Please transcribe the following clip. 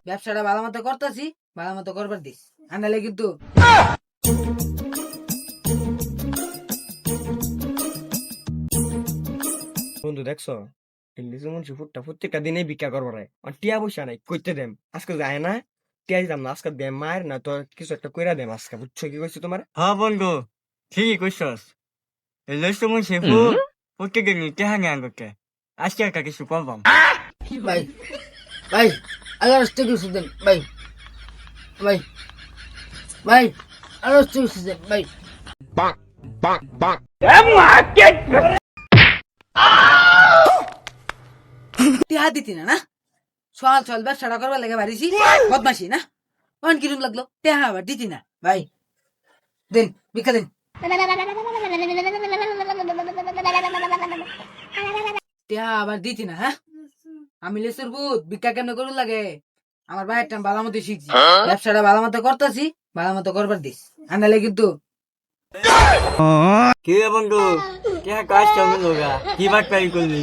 ব্যবসাটা ভালো মতো করতেছি, ভালো মতো করবার দিস, আনালে কিন্তু বন্ধু দেখছো লিচু মুন্সি ফুটটা প্রত্যেকটা দিনে ভিক্ষা করবো রে টিয়া পয়সা নাই কইতে দেম আজকে যায় না টিয়া দিতাম না আজকে দেম মায়ের না তো কিছু একটা কইরা দেম আজকে বুঝছো কি কইছি তোমার হ্যাঁ বন্ধু ঠিকই কইছস এই লইছো মুই সেফু প্রত্যেকদিন টেহানি আঙ্গকে আজকে একটা কিছু করবাম ভাই ভাই 11 টাকা ওষুধ দেন ভাই, ভাই ভাই 11 টাকা ওষুধ দেন ভাই। টিহা দিতি না না, সকাল সকাল ব্যবসাটা করবার লেগে বাড়িছি, বদমাসি না, অন কিরম লাগলো, টিহা আবার দিতি না ভাই, দেন ভিক্ষা দেন। টিহা আবার দিতি না, হ্যাঁ আমি লেসুর বুধ ভিক্ষা কেমনে করু লাগে, আমার ভাইয়ের টাইম ভালো মতো শিখছি, ব্যবসাটা ভালো মতো করতেছি, ভালো মতো করবার দিস, আনালে কিন্তু কি রে বন্ধু টেহা কাজ কেমন লোগা কি বাট পাই করলি